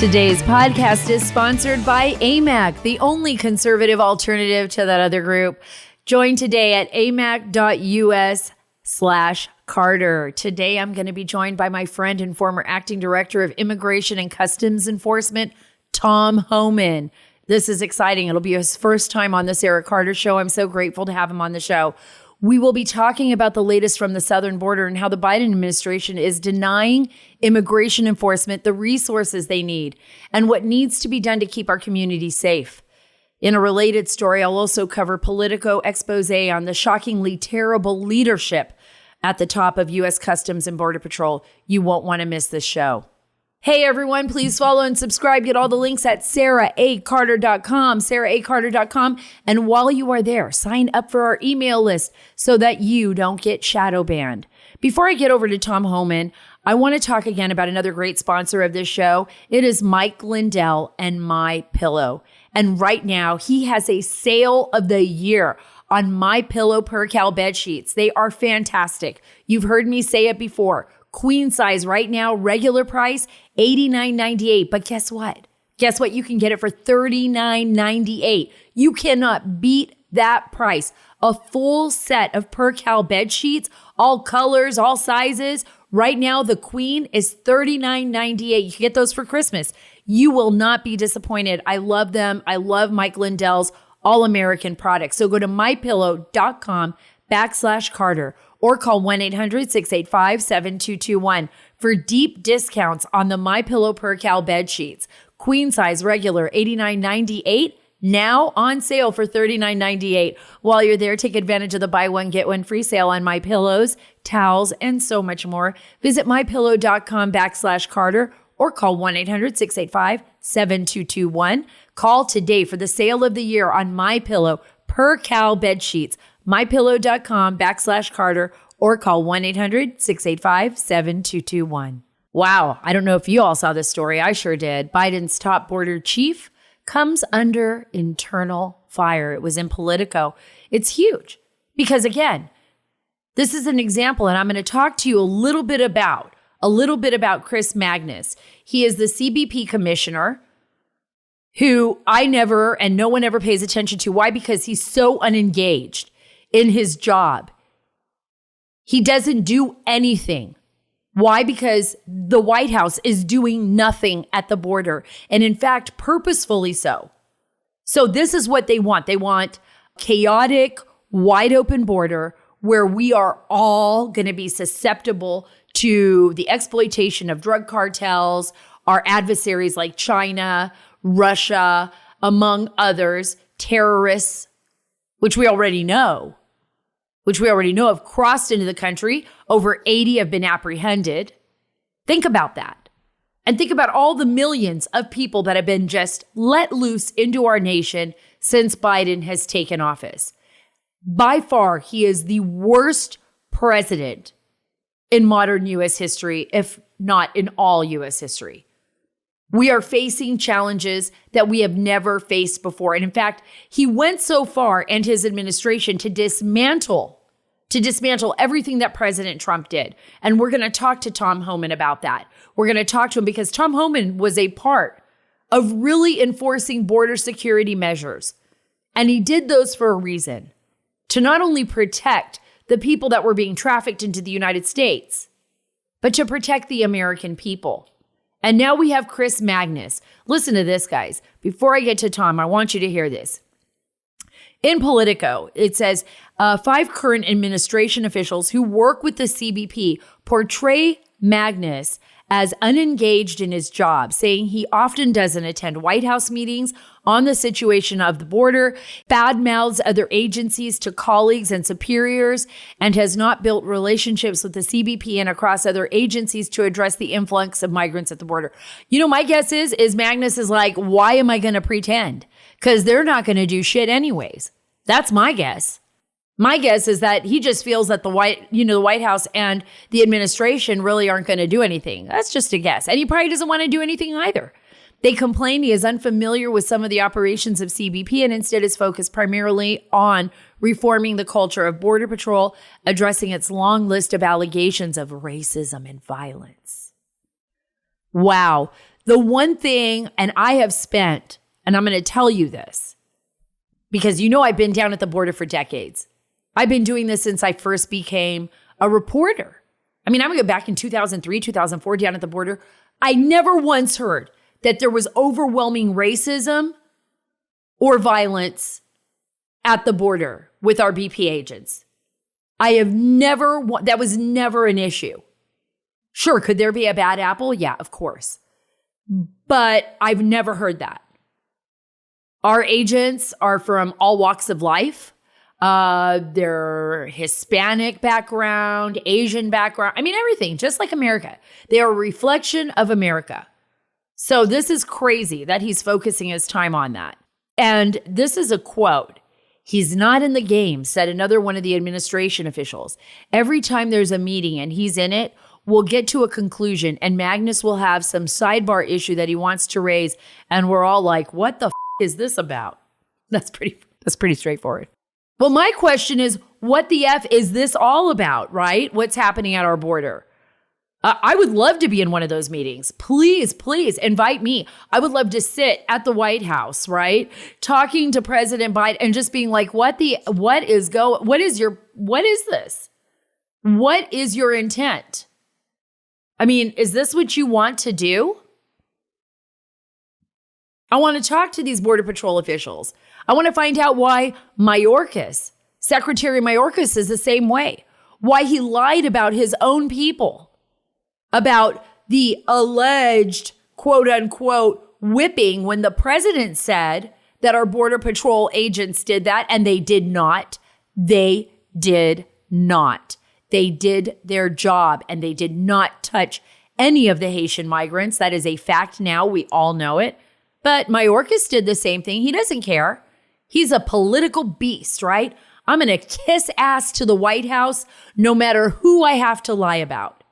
Today's podcast is sponsored by AMAC, the only conservative alternative to that other group. Join today at amac.us/Carter. Today, I'm going to be joined by my friend and former acting director of Immigration and Customs Enforcement, Tom Homan. This is exciting. It'll be his first time on the Sara Carter Show. I'm so grateful to have him on the show. We will be talking about the latest from the southern border and how the Biden administration is denying immigration enforcement the resources they need and what needs to be done to keep our communities safe. In a related story, I'll also cover Politico expose on the shockingly terrible leadership at the top of U.S. Customs and Border Patrol. You won't want to miss this show. Hey everyone, please follow and subscribe. Get all the links at saracarter.com, saracarter.com. And while you are there, sign up for our email list so that you don't get shadow banned. Before I get over to Tom Homan, I want to talk again about another great sponsor of this show. It is Mike Lindell and MyPillow. And right now, he has a sale of the year on MyPillow Percale bed sheets. They are fantastic. You've heard me say it before. Queen size right now, regular price, $89.98. But guess what? Guess what? You can get it for $39.98. You cannot beat that price. A full set of Percale bed sheets, all colors, all sizes. Right now, the Queen is $39.98. You can get those for Christmas. You will not be disappointed. I love them. I love Mike Lindell's all-American products. So go to mypillow.com/Carter or call 1-800-685-7221 for deep discounts on the MyPillow Percale bed sheets. Queen size regular $89.98, now on sale for $39.98. While you're there, take advantage of the buy one, get one free sale on MyPillows, towels, and so much more. Visit mypillow.com/Carter or call 1-800-685-7221. Call today for the sale of the year on MyPillow Percale bed sheets. mypillow.com/Carter or call 1-800-685-7221. Wow. I don't know if you all saw this story. I sure did. Biden's top border chief comes under internal fire. It was in Politico. It's huge because, again, this is an example, and I'm going to talk to you a little bit about Chris Magnus. He is the CBP commissioner who I never and no one ever pays attention to. Why? Because he's so unengaged in his job. He doesn't do anything. Why? Because the White House is doing nothing at the border. And in fact, purposefully so. So this is what they want. They want chaotic, wide open border where we are all going to be susceptible to the exploitation of drug cartels, our adversaries like China, Russia, among others, terrorists, which we already know have crossed into the country. Over 80 have been apprehended. Think about that. And think about all the millions of people that have been just let loose into our nation since Biden has taken office. By far, he is the worst president in modern U.S. history, if not in all U.S. history. We are facing challenges that we have never faced before. And in fact, he went so far, and his administration, to dismantle everything that President Trump did. And we're going to talk to Tom Homan about that. We're going to talk to him because Tom Homan was a part of really enforcing border security measures. And he did those for a reason, to not only protect the people that were being trafficked into the United States, but to protect the American people. And now we have Chris Magnus. Listen to this, guys. Before I get to Tom, I want you to hear this. In Politico, it says 5 current administration officials who work with the CBP portray Magnus as unengaged in his job, saying he often doesn't attend White House meetings on the situation of the border, badmouths other agencies to colleagues and superiors, and has not built relationships with the CBP and across other agencies to address the influx of migrants at the border. You know, my guess is Magnus is like, why am I going to pretend? Because they're not going to do shit anyways. That's my guess. My guess is that he just feels that the White House and the administration really aren't going to do anything. That's just a guess. And he probably doesn't want to do anything either. They complain he is unfamiliar with some of the operations of CBP and instead is focused primarily on reforming the culture of Border Patrol, addressing its long list of allegations of racism and violence. Wow. The one thing, and I have spent, and I'm going to tell you this, because you know I've been down at the border for decades. I've been doing this since I first became a reporter. I mean, I'm going to go back in 2003, 2004, down at the border. I never once heard that there was overwhelming racism or violence at the border with our BP agents. That was never an issue. Sure, could there be a bad apple? Yeah, of course. But I've never heard that. Our agents are from all walks of life. They're Hispanic background, Asian background. I mean, everything, just like America. They are a reflection of America. So this is crazy that he's focusing his time on that. And this is a quote. "He's not in the game," said another one of the administration officials. "Every time there's a meeting and he's in it, we'll get to a conclusion and Magnus will have some sidebar issue that he wants to raise. And we're all like, what the is this about?" That's pretty straightforward. Well, my question is, what the F is this all about, right? What's happening at our border? I would love to be in one of those meetings. Please, please invite me. I would love to sit at the White House, right? Talking to President Biden and just being like, what is this? What is your intent? I mean, is this what you want to do? I want to talk to these Border Patrol officials. I want to find out why Secretary Mayorkas is the same way. Why he lied about his own people, about the alleged quote unquote whipping when the president said that our Border Patrol agents did that, and they did not. They did not. They did their job and they did not touch any of the Haitian migrants. That is a fact now. We all know it. But Mayorkas did the same thing. He doesn't care. He's a political beast, right? I'm going to kiss ass to the White House no matter who I have to lie about.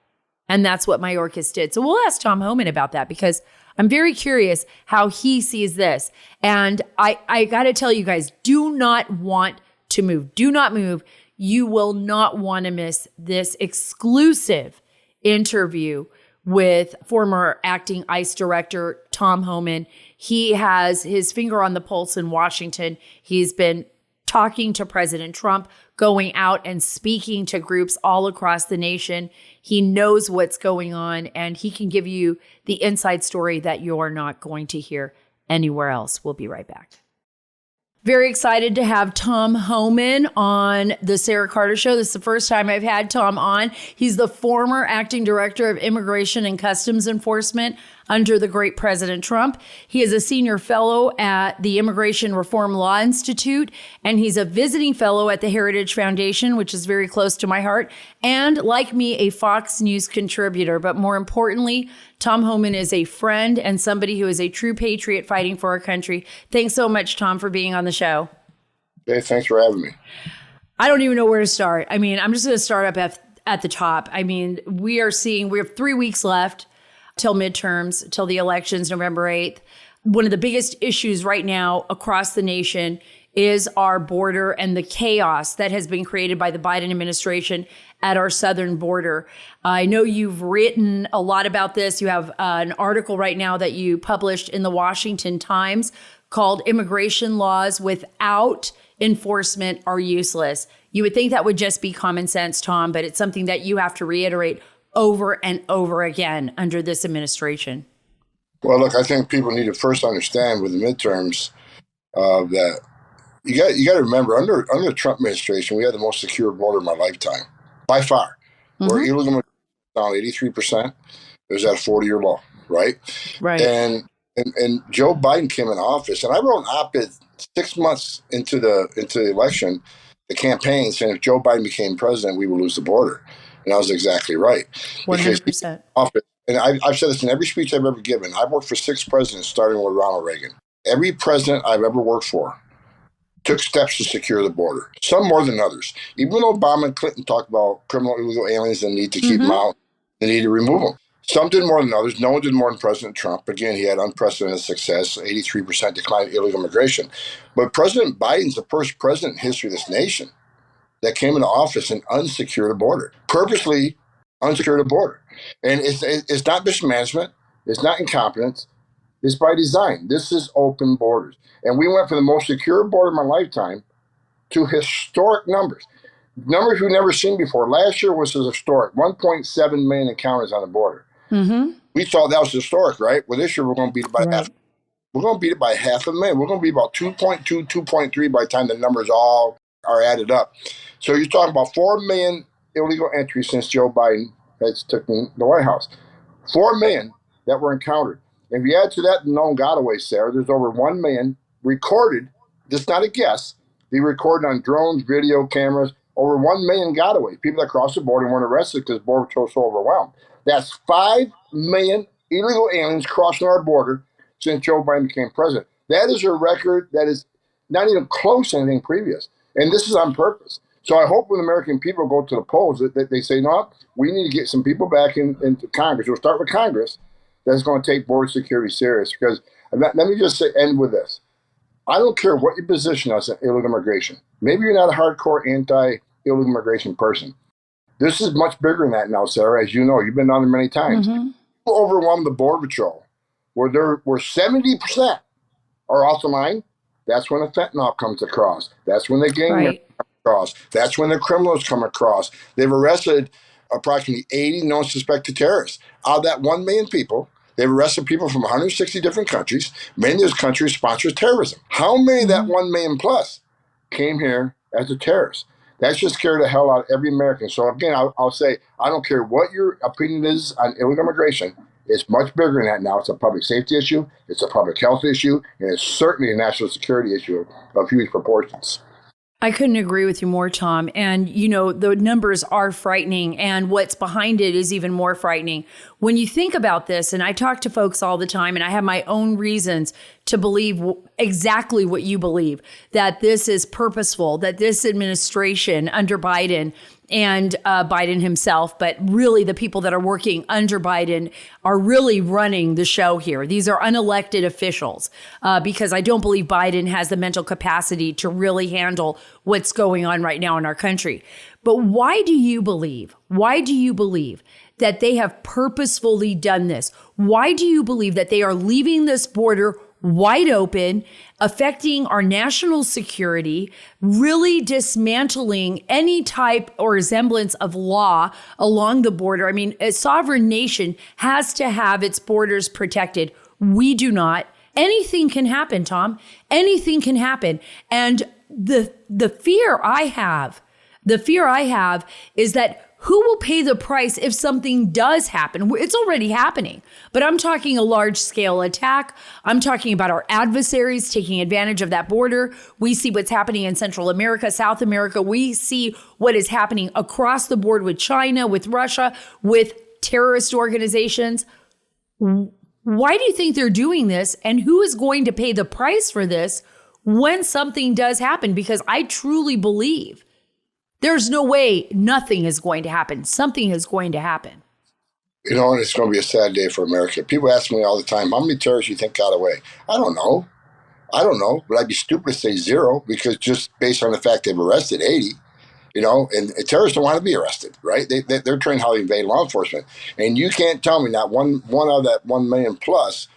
And that's what Mayorkas did. So we'll ask Tom Homan about that because I'm very curious how he sees this. And I got to tell you guys, do not want to move. Do not move. You will not want to miss this exclusive interview with former acting ICE director Tom Homan. He has his finger on the pulse in Washington. He's been talking to President Trump, going out and speaking to groups all across the nation. He knows what's going on, and he can give you the inside story that you're not going to hear anywhere else. We'll be right back. Very excited to have Tom Homan on the Sara Carter Show. This is the first time I've had Tom on. He's the former acting director of Immigration and Customs Enforcement under the great President Trump. He is a senior fellow at the Immigration Reform Law Institute, and he's a visiting fellow at the Heritage Foundation, which is very close to my heart, and like me, a Fox News contributor. But more importantly, Tom Homan is a friend and somebody who is a true patriot fighting for our country. Thanks so much, Tom, for being on the show. Hey, thanks for having me. I don't even know where to start. I mean, I'm just going to start up at the top. I mean, we have 3 weeks left till midterms, till the elections, November 8th. One of the biggest issues right now across the nation is our border and the chaos that has been created by the Biden administration at our southern border. I know you've written a lot about this. You have an article right now that you published in the Washington Times called "Immigration Laws Without Enforcement Are Useless." You would think that would just be common sense, Tom, but it's something that you have to reiterate over and over again under this administration. Well, look, I think people need to first understand with the midterms that you got to remember under the Trump administration, we had the most secure border in my lifetime, by far. Where illegal immigration down 83%, it was at a 40-year low, right? Right. And Joe Biden came in office, and I wrote an op-ed 6 months into the election, the campaign, saying if Joe Biden became president, we would lose the border. And I was exactly right. 100%. And I've said this in every speech I've ever given. I've worked for 6 presidents, starting with Ronald Reagan. Every president I've ever worked for took steps to secure the border, some more than others. Even when Obama and Clinton talked about criminal illegal aliens and the need to keep them out, the need to remove them. Some did more than others. No one did more than President Trump. Again, he had unprecedented success, 83% decline in illegal immigration. But President Biden's the first president in history of this nation that came into office and unsecured a border, purposely unsecured a border. And it's not mismanagement. It's not incompetence. It's by design. This is open borders. And we went from the most secure border of my lifetime to historic numbers. Numbers we've never seen before. Last year was historic. 1.7 million encounters on the border. Mm-hmm. We thought that was historic, right? Well, this year we're going to beat it by half. We're going to beat it by 500,000. We're going to be about 2.2, 2.3 by the time the numbers all are added up. So you're talking about 4 million illegal entries since Joe Biden has taken the White House. 4 million that were encountered. If you add to that the known gotaways, Sarah, there's over 1 million recorded. This is not a guess. They recorded on drones, video cameras, over 1 million gotaways. People that crossed the border and weren't arrested because the border patrol was so overwhelmed. That's 5 million illegal aliens crossing our border since Joe Biden became president. That is a record that is not even close to anything previous. And this is on purpose. So I hope when American people go to the polls that they say, no, we need to get some people back into Congress. We'll start with Congress that's going to take border security serious. Because let me just end with this. I don't care what your position is on illegal immigration. Maybe you're not a hardcore anti-illegal immigration person. This is much bigger than that now, Sarah. As you know, you've been on there many times. Mm-hmm. People overwhelm the Border Patrol where 70% are off the line. That's when the fentanyl comes across. That's when the gang members come across. That's when the criminals come across. They've arrested approximately 80 known suspected terrorists. Out of that 1 million people, they've arrested people from 160 different countries. Many of those countries sponsor terrorism. How many of that 1 million plus came here as a terrorist? That should scare the hell out of every American. So again, I'll say, I don't care what your opinion is on illegal immigration. It's much bigger than that now. It's a public safety issue. It's a public health issue. And it's certainly a national security issue of huge proportions. I couldn't agree with you more, Tom. And, you know, the numbers are frightening, and what's behind it is even more frightening. When you think about this, and I talk to folks all the time, and I have my own reasons to believe exactly what you believe, that this is purposeful, that this administration under Biden and Biden himself, but really the people that are working under Biden are really running the show here. These are unelected officials because I don't believe Biden has the mental capacity to really handle what's going on right now in our country. But why do you believe that they have purposefully done this? Why do you believe that they are leaving this border wide open, affecting our national security, really dismantling any type or semblance of law along the border? I mean, a sovereign nation has to have its borders protected. We do not. Anything can happen, Tom. Anything can happen. And the fear I have is that who will pay the price if something does happen? It's already happening, but I'm talking a large scale attack. I'm talking about our adversaries taking advantage of that border. We see what's happening in Central America, South America. We see what is happening across the board with China, with Russia, with terrorist organizations. Why do you think they're doing this? And who is going to pay the price for this when something does happen? Because I truly believe there's no way nothing is going to happen. Something is going to happen. You know, and it's going to be a sad day for America. People ask me all the time, how many terrorists you think got away? I don't know, but I'd be stupid to say zero because just based on the fact they've arrested 80, you know, and terrorists don't want to be arrested, right? They're trained how to evade law enforcement. And you can't tell me not one out of that 1 million plus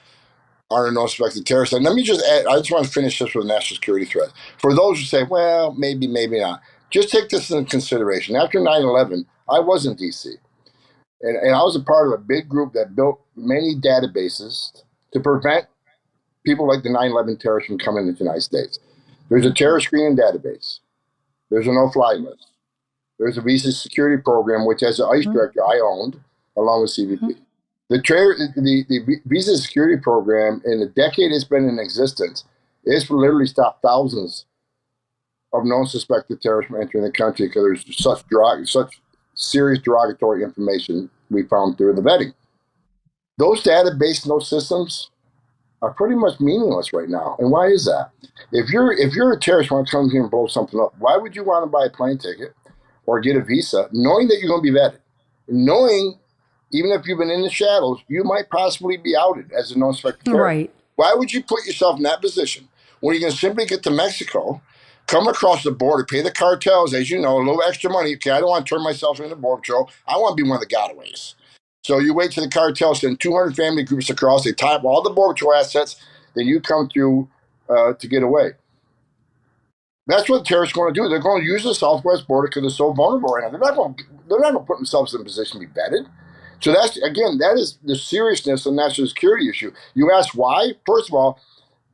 are no suspected terrorists. And let me just add, I just want to finish this with a national security threat. For those who say, well, maybe not. Just take this into consideration. After 9/11, I was in D.C., and I was a part of a big group that built many databases to prevent people like the 9/11 terrorists from coming into the United States. There's a terror screening database. There's a no-fly list. There's a visa security program, which as an ICE director I owned, along with CBP. The visa security program, in the decade it's been in existence, it's literally stopped thousands of known suspected terrorists from entering the country because there's such serious derogatory information we found through the vetting. Those databases and those systems are pretty much meaningless right now. And why is that? If you're a terrorist want to come here and blow something up, why would you want to buy a plane ticket or get a visa knowing that you're going to be vetted? Knowing, even if you've been in the shadows, you might possibly be outed as a known suspected terrorist. Right. Why would you put yourself in that position when you can simply get to Mexico, come across the border, pay the cartels, as you know, a little extra money. Okay, I don't want to turn myself into Border Patrol. I want to be one of the gotaways. So you wait till the cartel send 200 family groups across, they tie up all the border patrol assets, then you come through to get away. That's what the terrorists are going to do. They're going to use the southwest border because they're so vulnerable right now. They're not going to put themselves in a position to be vetted. So that is the seriousness of the national security issue. You ask why? First of all,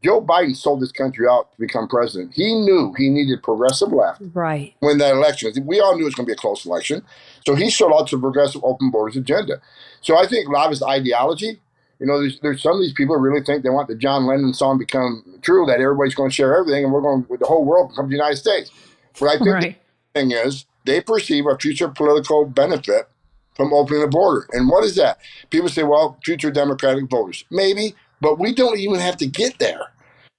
Joe Biden sold this country out to become president. He knew he needed progressive left. Right. When that election, we all knew it was going to be a close election. So he sold out to the progressive open borders agenda. So I think a lot of his ideology, there's some of these people who really think they want the John Lennon song become true, that everybody's going to share everything and we're going with the whole world come to the United States. But I think the thing is they perceive a future political benefit from opening the border. And what is that? People say, well, future Democratic voters. Maybe, but we don't even have to get there.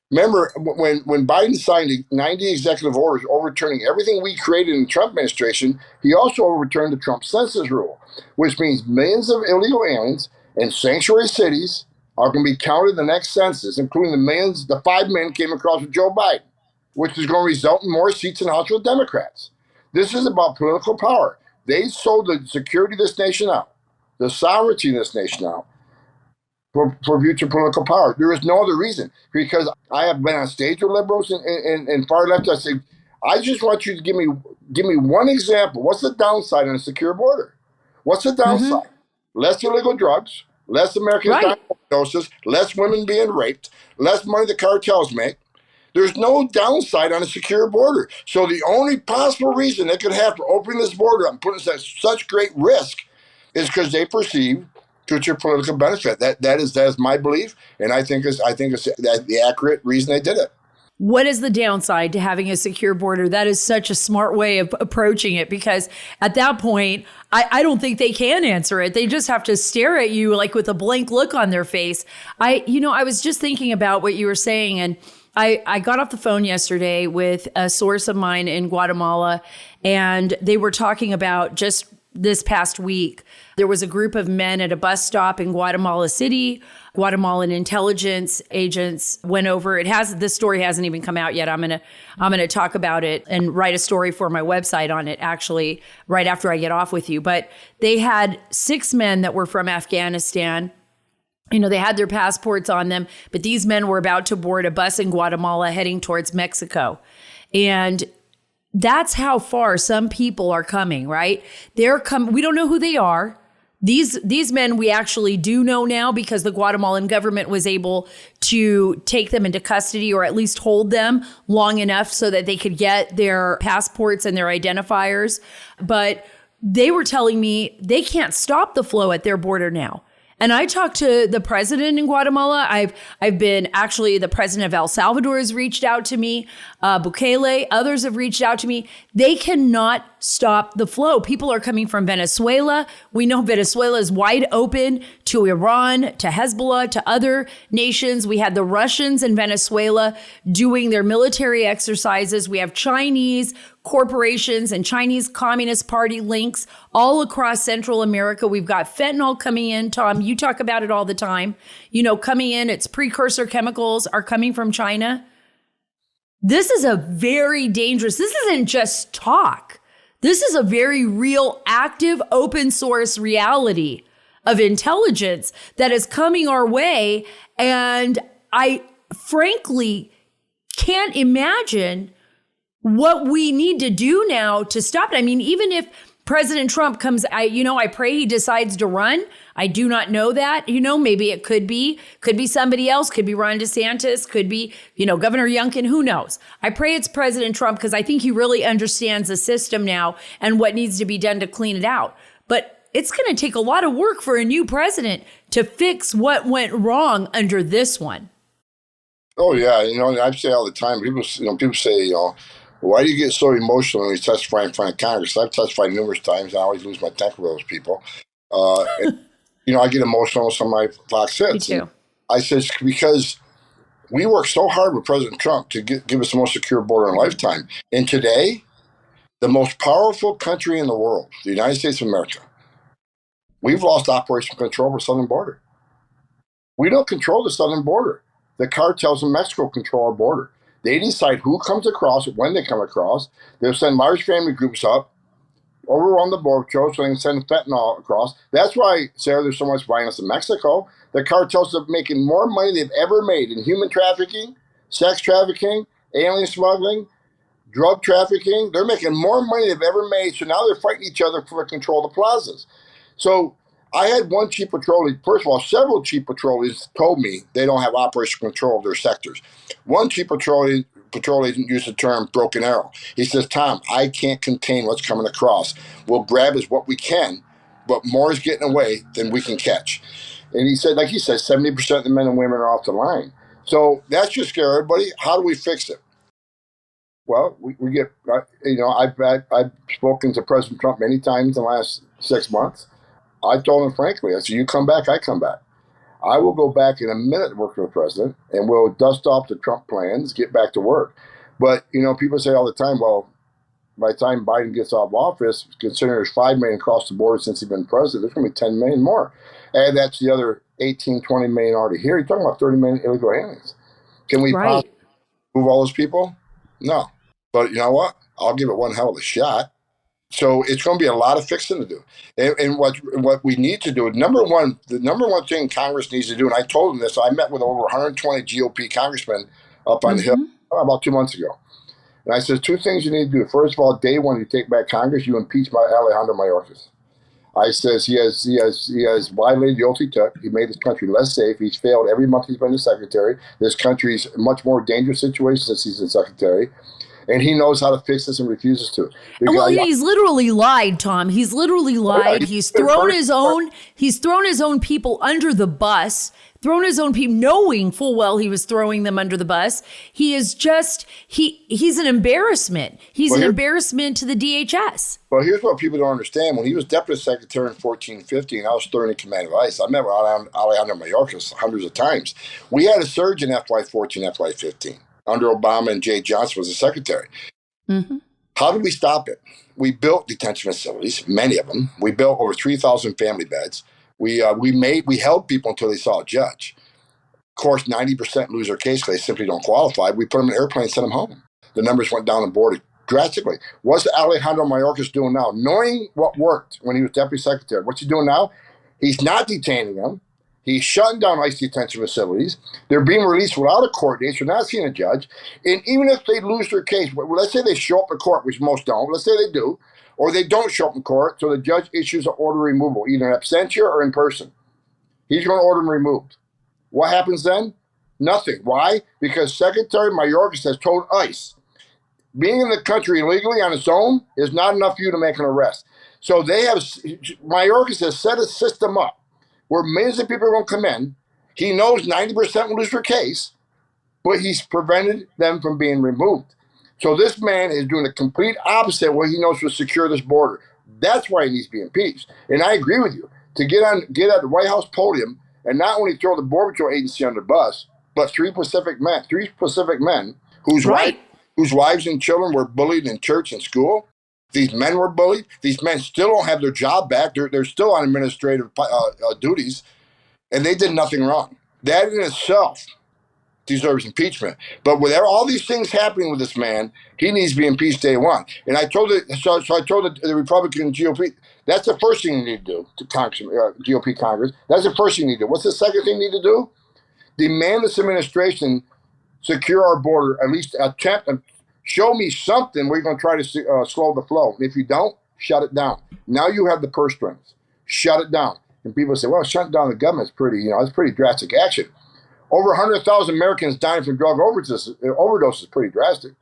Remember, when Biden signed 90 executive orders overturning everything we created in the Trump administration, he also overturned the Trump census rule, which means millions of illegal aliens in sanctuary cities are going to be counted in the next census, including the 5 million came across with Joe Biden, which is going to result in more seats in the House with Democrats. This is about political power. They sold the security of this nation out, the sovereignty of this nation out, for future political power. There is no other reason, because I have been on stage with liberals and far left. I say, I just want you to give me one example. What's the downside on a secure border? What's the downside? Less illegal drugs, less Americans dying of overdoses, less women being raped, less money the cartels make. There's no downside on a secure border. So the only possible reason they could have for opening this border up and putting us at such great risk is because they perceive future political benefit. That is my belief, and I think it's the accurate reason they did it. What is the downside to having a secure border? That is such a smart way of approaching it, because at that point, I don't think they can answer it. They just have to stare at you like with a blank look on their face. I was just thinking about what you were saying, and I got off the phone yesterday with a source of mine in Guatemala, and they were talking about just this past week. There was a group of men at a bus stop in Guatemala City. Guatemalan intelligence agents went over. This story hasn't even come out yet. I'm gonna talk about it and write a story for my website on it, actually, right after I get off with you. But they had 6 men that were from Afghanistan. They had their passports on them, but these men were about to board a bus in Guatemala heading towards Mexico. And that's how far some people are coming, right? We don't know who they are. These men we actually do know now, because the Guatemalan government was able to take them into custody, or at least hold them long enough so that they could get their passports and their identifiers. But they were telling me they can't stop the flow at their border now. And I talked to the president in Guatemala. I've been actually, the president of El Salvador has reached out to me. Bukele, others have reached out to me. They cannot stop the flow. People are coming from Venezuela. We know Venezuela is wide open to Iran, to Hezbollah, to other nations. We had the Russians in Venezuela doing their military exercises. We have Chinese corporations and Chinese Communist Party links all across Central America. We've got fentanyl coming in. Tom, you talk about it all the time. Coming in, its precursor chemicals are coming from China. This is a very dangerous, this isn't just talk. This is a very real, active, open source reality of intelligence that is coming our way. And I frankly can't imagine what we need to do now to stop it. I mean, even if President Trump comes, I pray he decides to run. I do not know that. Maybe it could be somebody else, could be Ron DeSantis, could be, Governor Youngkin, who knows? I pray it's President Trump, because I think he really understands the system now and what needs to be done to clean it out. But it's going to take a lot of work for a new president to fix what went wrong under this one. Oh, yeah. I say all the time, people say, why do you get so emotional when you testify in front of Congress? I've testified numerous times. I always lose my temper with those people. I get emotional with some of my Fox hits. Me too. I said, because we worked so hard with President Trump to give us the most secure border in a lifetime. And today, the most powerful country in the world, the United States of America, we've lost operational control over the southern border. We don't control the southern border. The cartels in Mexico control our border. They decide who comes across, when they come across. They'll send large family groups up overrun the border patrol so they can send fentanyl across. That's why, Sarah, there's so much violence in Mexico. The cartels are making more money they've ever made in human trafficking, sex trafficking, alien smuggling, drug trafficking. They're making more money they've ever made. So now they're fighting each other for control of the plazas. So I had one chief patrolman. First of all, several chief patrollees told me they don't have operational control of their sectors. One chief patrol agent used the term broken arrow. He says, Tom, I can't contain what's coming across. We'll grab as what we can, but more is getting away than we can catch. And he said, like he said, 70% of the men and women are off the line. So that should scare everybody. How do we fix it? Well, we get, I've spoken to President Trump many times in the last 6 months. I told him frankly, I said, you come back, I come back. I will go back in a minute working with the president, and we'll dust off the Trump plans, get back to work. But, people say all the time, well, by the time Biden gets off office, considering there's 5 million across the border since he's been president, there's going to be 10 million more. And that's the other 18, 20 million already here. You're talking about 30 million illegal aliens. Can we move all those people? No. But you know what? I'll give it one hell of a shot. So it's going to be a lot of fixing to do. And what we need to do, the number one thing Congress needs to do, and I told them this, I met with over 120 GOP congressmen up on the Hill about 2 months ago. And I said, 2 things you need to do. First of all, day one, you take back Congress, you impeach Alejandro Mayorkas. I says he has violated the oath he took. He made this country less safe. He's failed every month he's been the secretary. This country's a much more dangerous situation since he's the secretary. And he knows how to fix this and refuses to. Well, he's literally lied, Tom. He's literally lied. He's thrown his own people under the bus, thrown his own people, knowing full well he was throwing them under the bus. He is just, he's an embarrassment. He's an embarrassment to the DHS. Well, here's what people don't understand. When he was deputy secretary in 14-15, and I was third in command of ICE, I met with Alejandro Mayorkas hundreds of times. We had a surge in FY14, FY15. Under Obama and Jay Johnson was the secretary. Mm-hmm. How did we stop it? We built detention facilities, many of them. We built over 3,000 family beds. We held people until they saw a judge. Of course, 90% lose their case because they simply don't qualify. We put them in an airplane and sent them home. The numbers went down the board drastically. What's Alejandro Mayorkas doing now? Knowing what worked when he was deputy secretary, what's he doing now? He's not detaining them. He's shutting down ICE detention facilities. They're being released without a court date. So they're not seeing a judge. And even if they lose their case, let's say they show up in court, which most don't. Let's say they do. Or they don't show up in court, so the judge issues an order of removal, either in absentia or in person. He's going to order them removed. What happens then? Nothing. Why? Because Secretary Mayorkas has told ICE, being in the country illegally on its own is not enough for you to make an arrest. So Mayorkas has set a system up where millions of people are going to come in. He knows 90% will lose their case, but he's prevented them from being removed. So this man is doing the complete opposite of what he knows will secure this border. That's why he needs to be impeached. And I agree with you. To get at the White House podium and not only throw the Border Patrol agency under the bus, but three Pacific men whose wives and children were bullied in church and school. These men were bullied. These men still don't have their job back. They're still on administrative duties, and they did nothing wrong. That in itself deserves impeachment. But with all these things happening with this man, he needs to be impeached day one. And I told the Republican GOP, that's the first thing you need to do to GOP Congress. That's the first thing you need to do. What's the second thing you need to do? Demand this administration secure our border, at least attempt and show me something where you're going to try to slow the flow. And if you don't, shut it down. Now you have the purse strings. Shut it down. And people say, well, shutting down the government is it's pretty drastic action. Over 100,000 Americans dying from drug overdose is pretty drastic.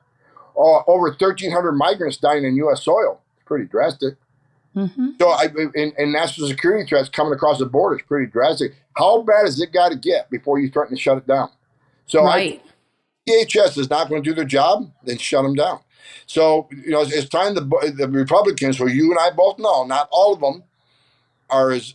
Over 1,300 migrants dying in U.S. soil is pretty drastic. Mm-hmm. So and national security threats coming across the border is pretty drastic. How bad has it got to get before you threaten to shut it down? So DHS is not going to do their job, then shut them down. So, it's time the Republicans, who you and I both know, not all of them are as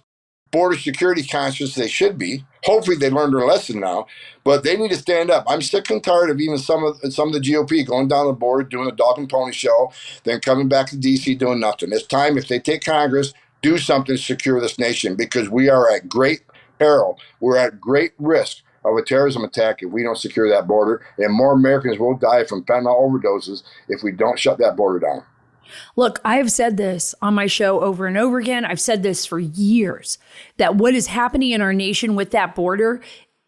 border security conscious as they should be. Hopefully they learned their lesson now, but they need to stand up. I'm sick and tired of even some of the GOP going down the border, doing a dog and pony show, then coming back to D.C. doing nothing. It's time, if they take Congress, do something to secure this nation, because we are at great peril. We're at great risk of a terrorism attack if we don't secure that border, and more Americans will die from fentanyl overdoses if we don't shut that border down. Look, I've said this on my show over and over again. I've said this for years, that what is happening in our nation with that border,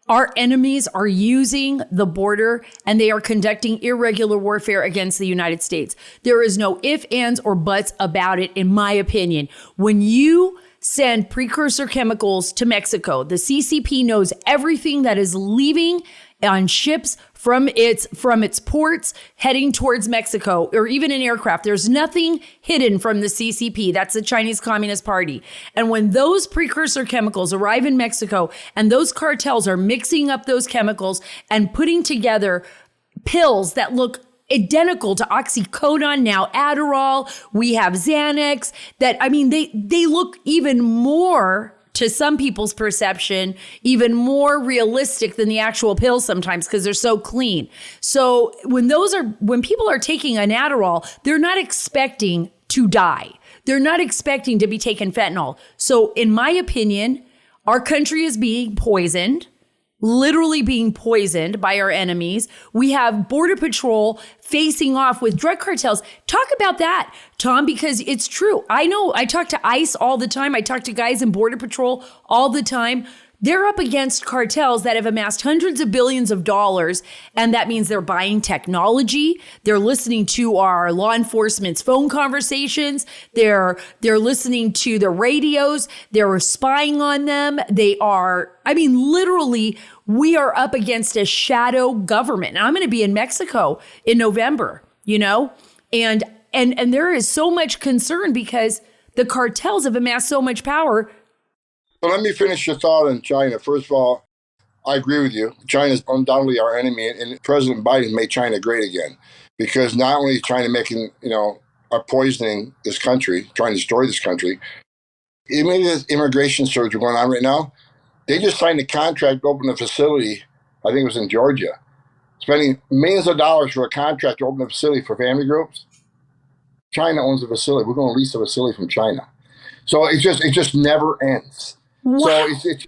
our enemies are using the border and they are conducting irregular warfare against the United States. There is no ifs, ands, or buts about it, in my opinion. When you send precursor chemicals to Mexico, the CCP knows everything that is leaving on ships from its ports heading towards Mexico, or even in aircraft. There's nothing hidden from the CCP. That's the Chinese Communist Party. And when those precursor chemicals arrive in Mexico and those cartels are mixing up those chemicals and putting together pills that look identical to oxycodone, now Adderall, we have Xanax, that, I mean, they look even more, to some people's perception, even more realistic than the actual pills sometimes, because they're so clean. So when people are taking an Adderall, they're not expecting to die. They're not expecting to be taking fentanyl. So in my opinion, our country is being poisoned, literally being poisoned by our enemies. We have Border Patrol facing off with drug cartels. Talk about that, Tom, because it's true. I know I talk to ICE all the time. I talk to guys in Border Patrol all the time. They're up against cartels that have amassed hundreds of billions of dollars. And that means they're buying technology. They're listening to our law enforcement's phone conversations. They're listening to the radios. They're spying on them. Literally, we are up against a shadow government. And I'm going to be in Mexico in November, and there is so much concern because the cartels have amassed so much power. So let me finish your thought on China. First of all, I agree with you. China is undoubtedly our enemy, and President Biden made China great again, because not only is China making, poisoning this country, trying to destroy this country, even this immigration surge going on right now, they just signed a contract to open a facility, I think it was in Georgia, spending millions of dollars for a contract to open a facility for family groups. China owns the facility. We're going to lease the facility from China. So it just never ends. Wow. So it's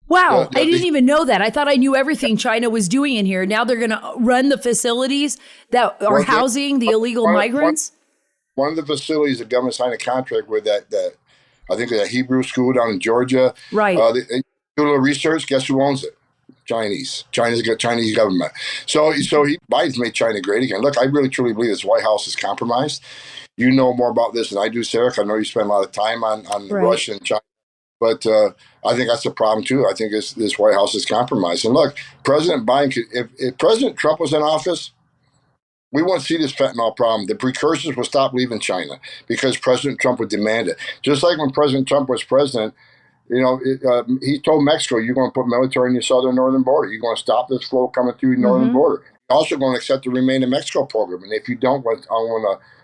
wow. I didn't even know that. I thought I knew everything China was doing in here. Now they're going to run the facilities that are housing the illegal migrants. One of the facilities the government signed a contract with that I think that Hebrew school down in Georgia. Right. They do a little research. Guess who owns it? Chinese government. So Biden's made China great again. Look, I really truly believe this White House is compromised. You know more about this than I do, Sarah. I know you spend a lot of time on right. Russia and China. But I think that's a problem, too. I think this White House is compromised. And look, President Biden, if President Trump was in office, we won't see this fentanyl problem. The precursors will stop leaving China because President Trump would demand it. Just like when President Trump was president, he told Mexico, you're going to put military in your northern border. You're going to stop this flow coming through your northern border. You're also going to accept the Remain in Mexico program. And if you don't, I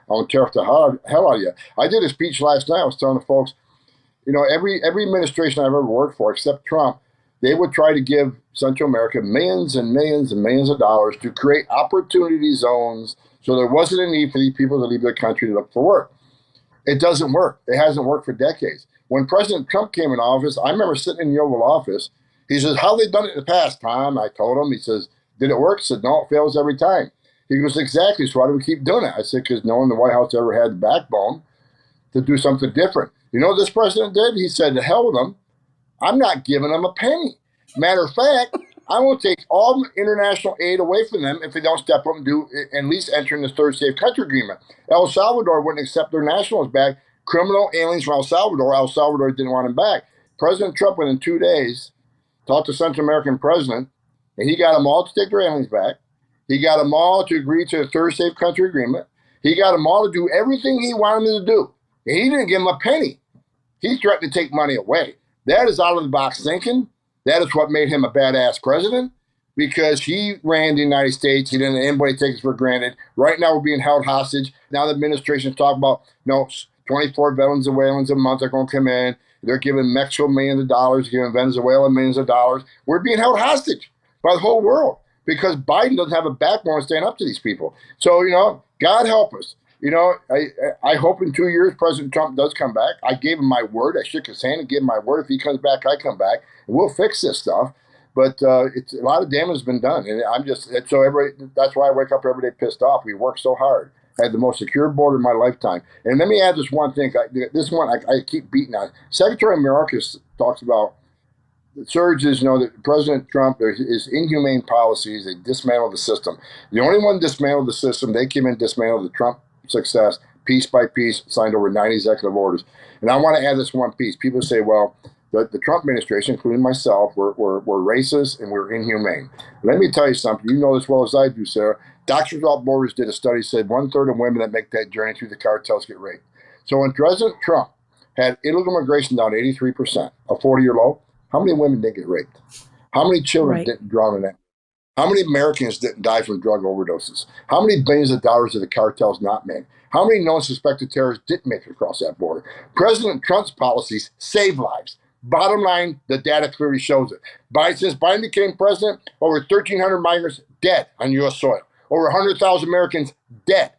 want to tear the hell out of you. I did a speech last night. I was telling the folks, every administration I've ever worked for, except Trump, they would try to give Central America millions and millions and millions of dollars to create opportunity zones so there wasn't a need for these people to leave their country to look for work. It doesn't work. It hasn't worked for decades. When President Trump came in office, I remember sitting in the Oval Office. He says, how have they done it in the past, Tom? I told him. He says, did it work? He said, no, it fails every time. He goes, exactly. So why do we keep doing it? I said, because no one in the White House ever had the backbone to do something different. You know what this president did? He said, to hell with them. I'm not giving them a penny. Matter of fact, I will take all international aid away from them if they don't step up and do at least enter in the third safe country agreement. El Salvador wouldn't accept their nationals back. Criminal aliens from El Salvador didn't want them back. President Trump, within 2 days, talked to Central American president, and he got them all to take their aliens back. He got them all to agree to the third safe country agreement. He got them all to do everything he wanted them to do. And he didn't give them a penny. He threatened to take money away. That is out of the box thinking. That is what made him a badass president, because he ran the United States. He didn't let anybody take us for granted. Right now, we're being held hostage. Now the administration is talking about, 24 Venezuelans a month are going to come in. They're giving Mexico millions of dollars, giving Venezuela millions of dollars. We're being held hostage by the whole world because Biden doesn't have a backbone to stand up to these people. So, God help us. I hope in 2 years President Trump does come back. I gave him my word. I shook his hand and gave him my word. If he comes back, I come back. And we'll fix this stuff. But it's a lot of damage has been done. And that's why I wake up every day pissed off. We work so hard. had the most secure border in my lifetime. And let me add this one thing. I keep beating on. Secretary Mayorkas talks about the surge is, that President Trump, his inhumane policies, they dismantled the system. The only one dismantled the system, they came in and dismantled the Trump success, piece by piece, signed over 90 executive orders. And I want to add this one piece. People say, well, the Trump administration, including myself, were racist and we're inhumane. Let me tell you something. You know as well as I do, Sarah. Doctors Without Borders did a study, said 1/3 of women that make that journey through the cartels get raped. So when President Trump had illegal immigration down 83%, a 40-year low, how many women didn't get raped? How many children didn't drown in that? How many Americans didn't die from drug overdoses? How many billions of dollars did the cartels not make? How many known suspected terrorists didn't make it across that border? President Trump's policies save lives. Bottom line, the data clearly shows it. Since Biden became president, over 1,300 migrants dead on U.S. soil. Over 100,000 Americans dead.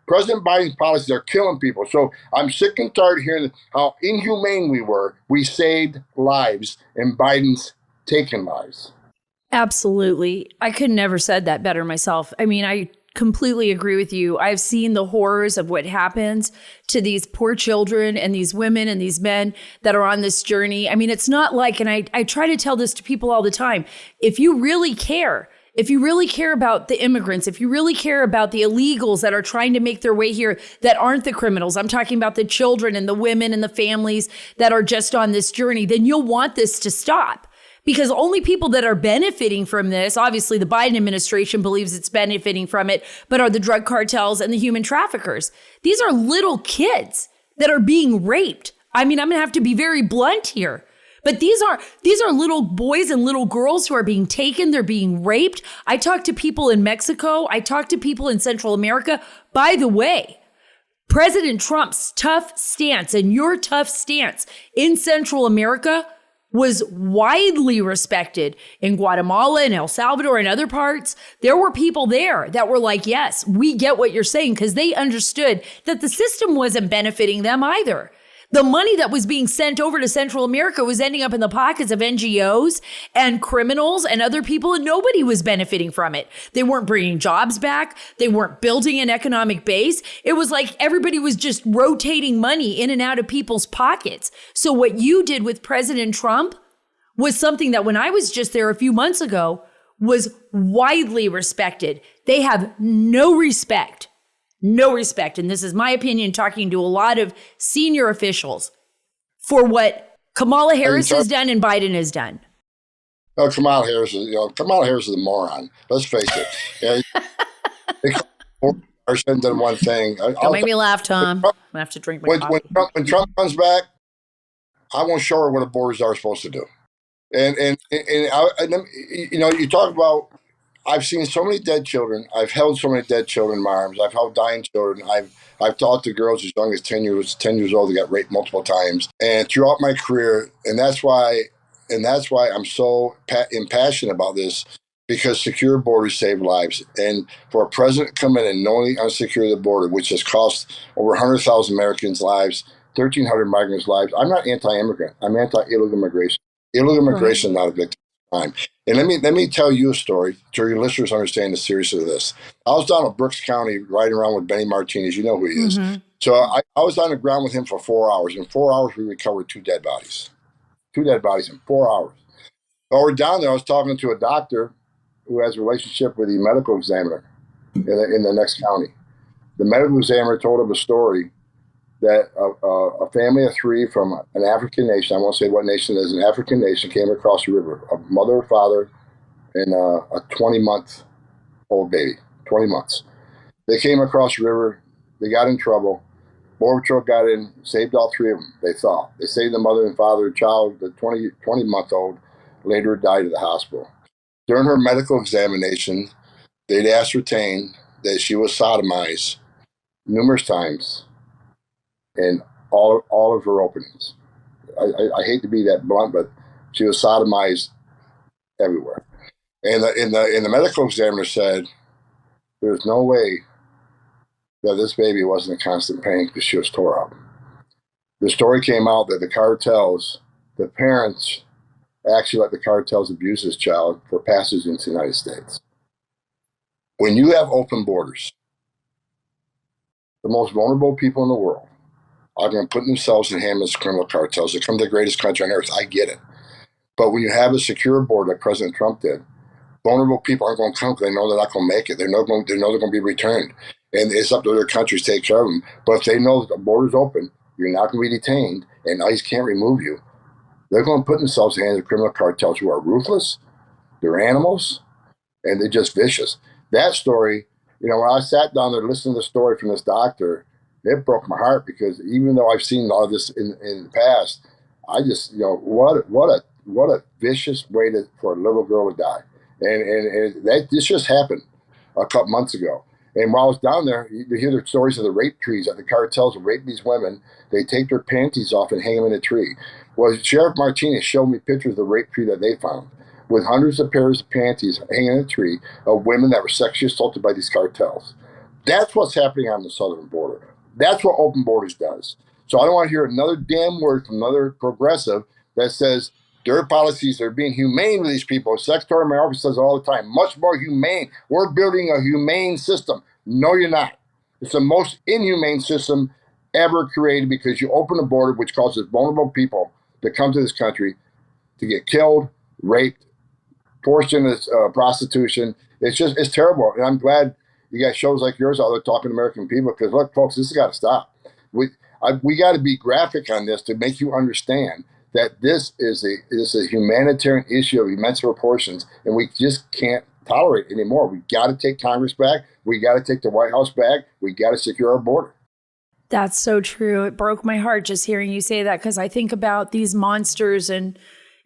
President Biden's policies are killing people. So I'm sick and tired of hearing how inhumane we were. We saved lives, and Biden's taken lives. Absolutely. I could never said that better myself. I mean, I completely agree with you. I've seen the horrors of what happens to these poor children and these women and these men that are on this journey. I mean, it's not like, and I try to tell this to people all the time, if you really care about the immigrants, if you really care about the illegals that are trying to make their way here that aren't the criminals, I'm talking about the children and the women and the families that are just on this journey, then you'll want this to stop. Because only people that are benefiting from this, obviously the Biden administration believes it's benefiting from it, but are the drug cartels and the human traffickers. These are little kids that are being raped. I mean, I'm going to have to be very blunt here. But these are little boys and little girls who are being taken. They're being raped. I talk to people in Mexico. I talk to people in Central America. By the way, President Trump's tough stance and your tough stance in Central America was widely respected in Guatemala and El Salvador and other parts. There were people there that were like, yes, we get what you're saying, because they understood that the system wasn't benefiting them either. The money that was being sent over to Central America was ending up in the pockets of NGOs and criminals and other people, and nobody was benefiting from it. They weren't bringing jobs back. They weren't building an economic base. It was like everybody was just rotating money in and out of people's pockets. So what you did with President Trump was something that when I was just there a few months ago was widely respected. They have no respect. And this is my opinion, talking to a lot of senior officials, for what Kamala Harris has done and Biden has done. Oh, Kamala Harris is a moron. Let's face it. They done one thing. Don't make me laugh, Tom. I'm going to have to drink my coffee. When Trump comes back, I won't show her what the borders are supposed to do. And you talk about, I've seen so many dead children. I've held so many dead children in my arms. I've held dying children. I've talked to girls as young as 10 years old that got raped multiple times. And throughout my career, and that's why I'm so impassioned about this, because secure borders save lives. And for a president to come in and knowingly unsecure the border, which has cost over 100,000 Americans' lives, 1,300 migrants' lives. I'm not anti-immigrant. I'm anti-illegal immigration. Illegal immigration is not a victim of crime. And let me tell you a story so your listeners understand the seriousness of this. I was down in Brooks County riding around with Benny Martinez. You know who he is. Mm-hmm. So I was on the ground with him for 4 hours. In 4 hours, we recovered 2 dead bodies. 2 dead bodies in 4 hours. While we're down there, I was talking to a doctor who has a relationship with the medical examiner in the next county. The medical examiner told him a story that a family of 3 from an African nation, I won't say what nation it is, an African nation, came across the river, a mother, a father, and a 20-month-old baby, 20 months. They came across the river. They got in trouble. Border Patrol got in, saved all 3 of them, they thought. They saved the mother and father and child. The 20-month-old later died at the hospital. During her medical examination, they'd ascertained that she was sodomized numerous times in all of her openings. I hate to be that blunt, but she was sodomized everywhere. And the medical examiner said, there's no way that this baby wasn't in constant pain because she was tore up. The story came out that the cartels, the parents, actually let the cartels abuse this child for passage into the United States. When you have open borders, The most vulnerable people in the world are going to put themselves in hand with criminal cartels. They come to the greatest country on earth. I get it. But when you have a secure border like President Trump did, vulnerable people aren't going to come because they know they're not going to make it. They know they're going to be returned. And it's up to their countries to take care of them. But if they know that the border's open, you're not going to be detained, and ICE can't remove you, they're going to put themselves in the hands of criminal cartels who are ruthless, they're animals, and they're just vicious. That story, when I sat down there listening to the story from this doctor, it broke my heart because even though I've seen all this in the past, I just, what a vicious way for a little girl to die. And this just happened a couple months ago. And while I was down there, you hear the stories of the rape trees that the cartels rape these women. They take their panties off and hang them in a tree. Well, Sheriff Martinez showed me pictures of the rape tree that they found with hundreds of pairs of panties hanging in a tree of women that were sexually assaulted by these cartels. That's what's happening on the southern border. That's what open borders does. So I don't want to hear another damn word from another progressive that says their policies are being humane with these people. Secretary Mayorkas says it all the time, much more humane. We're building a humane system. No, you're not. It's the most inhumane system ever created because you open a border which causes vulnerable people to come to this country to get killed, raped, forced into prostitution. It's terrible. And I'm glad you got shows like yours out there talking to American people because, look, folks, this has got to stop. We got to be graphic on this to make you understand that this is a humanitarian issue of immense proportions, and we just can't tolerate it anymore. We got to take Congress back. We got to take the White House back. We got to secure our border. That's so true. It broke my heart just hearing you say that because I think about these monsters and,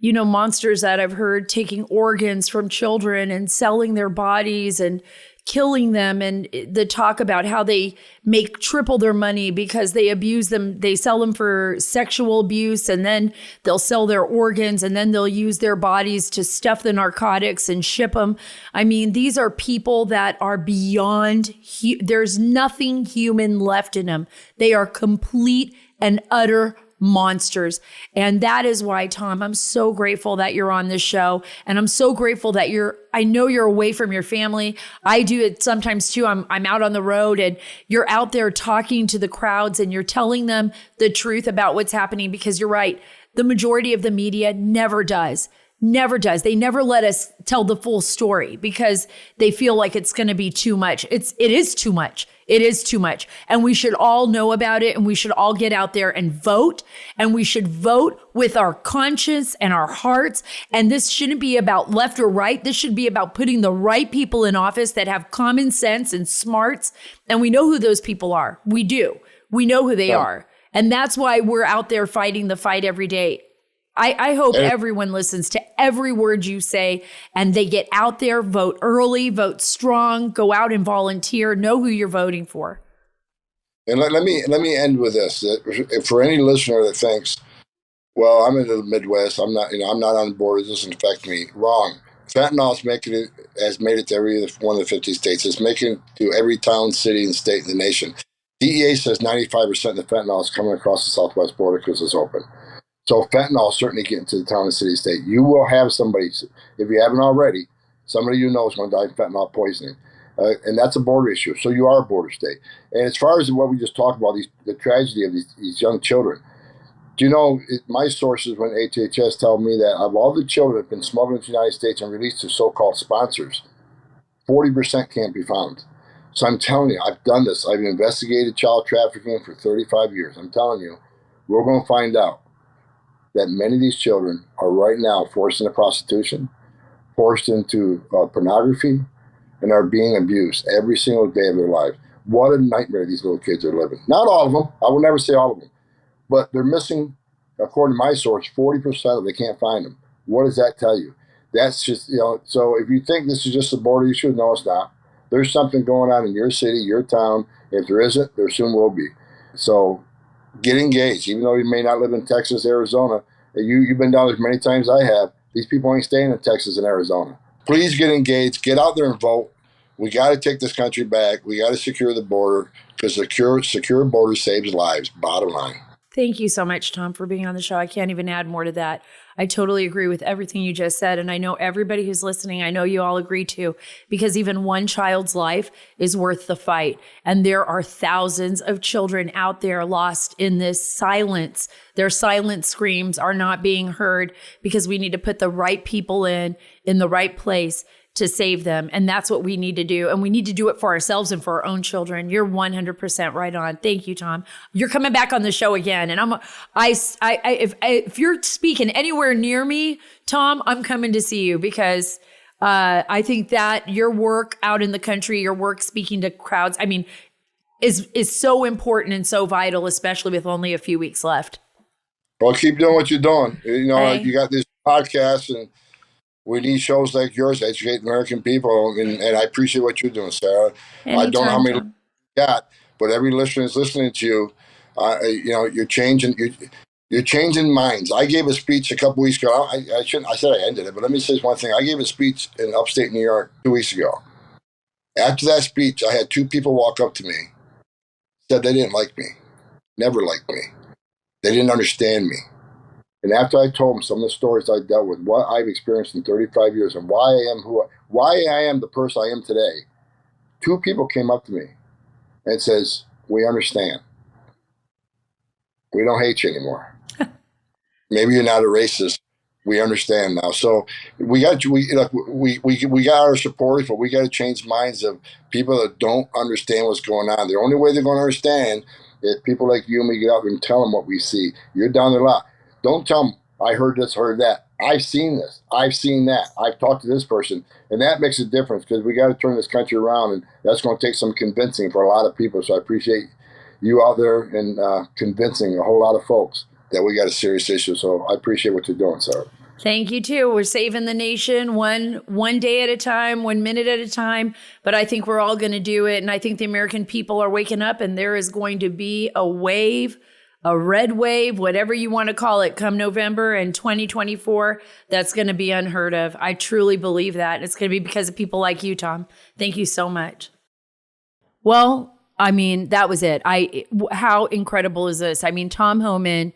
monsters that I've heard taking organs from children and selling their bodies and killing them, and the talk about how they make triple their money because they abuse them. They sell them for sexual abuse, and then they'll sell their organs, and then they'll use their bodies to stuff the narcotics and ship them. I mean, these are people that are beyond, there's nothing human left in them. They are complete and utter monsters. And that is why, Tom, I'm so grateful that you're on this show. And I'm so grateful that I know you're away from your family. I do it sometimes too. I'm out on the road and you're out there talking to the crowds and you're telling them the truth about what's happening because you're right. The majority of the media never does. Never does. They never let us tell the full story because they feel like it's going to be too much. It is too much. It is too much. And we should all know about it. And we should all get out there and vote. And we should vote with our conscience and our hearts. And this shouldn't be about left or right. This should be about putting the right people in office that have common sense and smarts. And we know who those people are. We do. We know who they are. And that's why we're out there fighting the fight every day. I hope everyone listens to every word you say and they get out there, vote early, vote strong, go out and volunteer, know who you're voting for. And let me end with this. For any listener that thinks, well, I'm in the Midwest, I'm not on the border, it doesn't affect me. Wrong. Fentanyl has made it to every one of the 50 states. It's making it to every town, city, and state in the nation. DEA says 95% of the fentanyl is coming across the southwest border because it's open. So fentanyl is certainly getting to the town and city state. You will have somebody, if you haven't already, somebody you know is going to die of fentanyl poisoning. And that's a border issue. So you are a border state. And as far as what we just talked about, the tragedy of these young children, do you know, my sources when HHS tell me that of all the children that have been smuggled into the United States and released to so-called sponsors, 40% can't be found. So I'm telling you, I've done this. I've investigated child trafficking for 35 years. I'm telling you, we're going to find out that many of these children are right now forced into prostitution, forced into pornography, and are being abused every single day of their life. What a nightmare these little kids are living. Not all of them. I will never say all of them. But they're missing, according to my source, 40% of them. They can't find them. What does that tell you? That's just, so if you think this is just a border issue, no, it's not. There's something going on in your city, your town. If there isn't, there soon will be. So get engaged. Even though you may not live in Texas, Arizona, you've been down there as many times as I have. These people ain't staying in Texas and Arizona. Please get engaged. Get out there and vote. We got to take this country back. We got to secure the border because secure border saves lives. Bottom line. Thank you so much, Tom, for being on the show. I can't even add more to that. I totally agree with everything you just said. And I know everybody who's listening, I know you all agree too, because even one child's life is worth the fight. And there are thousands of children out there lost in this silence. Their silent screams are not being heard because we need to put the right people in the right place to save them. And that's what we need to do. And we need to do it for ourselves and for our own children. You're 100% right on. Thank you, Tom. You're coming back on the show again. And if you're speaking anywhere near me, Tom, I'm coming to see you because I think that your work out in the country, your work speaking to crowds, I mean, is so important and so vital, especially with only a few weeks left. Well, keep doing what you're doing. Hey. You got this podcast, and we need shows like yours to educate American people, and I appreciate what you're doing, Sarah. Anytime, I don't know how many Tom. you got, but every listener is listening to you. You're changing. You're changing minds. I gave a speech a couple weeks ago. I shouldn't. I said I ended it, but let me say one thing. I gave a speech in upstate New York 2 weeks ago. After that speech, I had 2 people walk up to me, said they didn't like me, never liked me. They didn't understand me. And after I told them some of the stories I dealt with, what I've experienced in 35 years, and why I am the person I am today, 2 people came up to me and says, "We understand. We don't hate you anymore. Maybe you're not a racist. We understand now." So we got our supporters, but we got to change minds of people that don't understand what's going on. The only way they're going to understand is people like you and me get out and tell them what we see. You're down there a lot. Don't tell them, "I heard this, heard that. I've seen this. I've seen that. I've talked to this person." And that makes a difference because we got to turn this country around, and that's going to take some convincing for a lot of people. So I appreciate you out there and convincing a whole lot of folks that we got a serious issue. So I appreciate what you're doing, Sarah. Thank you too. We're saving the nation one day at a time, 1 minute at a time. But I think we're all going to do it. And I think the American people are waking up, and there is going to be a wave, a red wave, whatever you want to call it, come November in 2024, that's going to be unheard of. I truly believe that. It's going to be because of people like you, Tom. Thank you so much. Well, I mean, that was it. How incredible is this? I mean, Tom Homan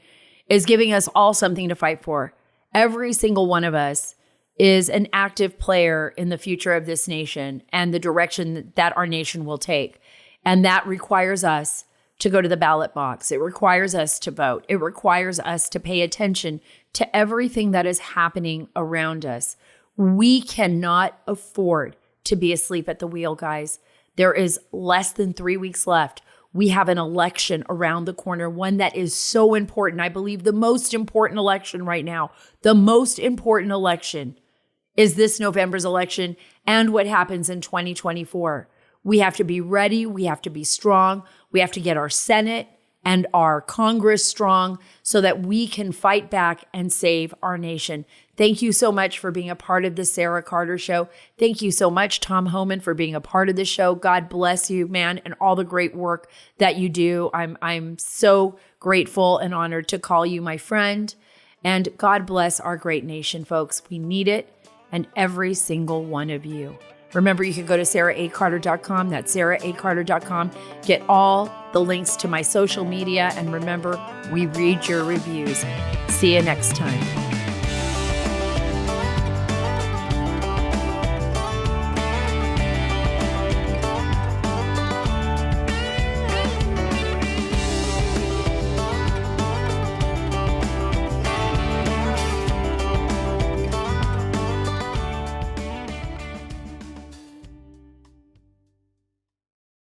is giving us all something to fight for. Every single one of us is an active player in the future of this nation and the direction that our nation will take. And that requires us to go to the ballot box. It requires us to vote. It requires us to pay attention to everything that is happening around us. We cannot afford to be asleep at the wheel, guys. There is less than 3 weeks left. We have an election around the corner, one that is so important. I believe the most important election right now, the most important election is this November's election and what happens in 2024. We have to be ready. We have to be strong. We have to get our Senate and our Congress strong so that we can fight back and save our nation. Thank you so much for being a part of the Sara Carter Show. Thank you so much, Tom Homan, for being a part of the show. God bless you, man, and all the great work that you do. I'm so grateful and honored to call you my friend. And God bless our great nation, folks. We need it, and every single one of you. Remember, you can go to SaraACarter.com. That's SaraACarter.com. Get all the links to my social media. And remember, we read your reviews. See you next time.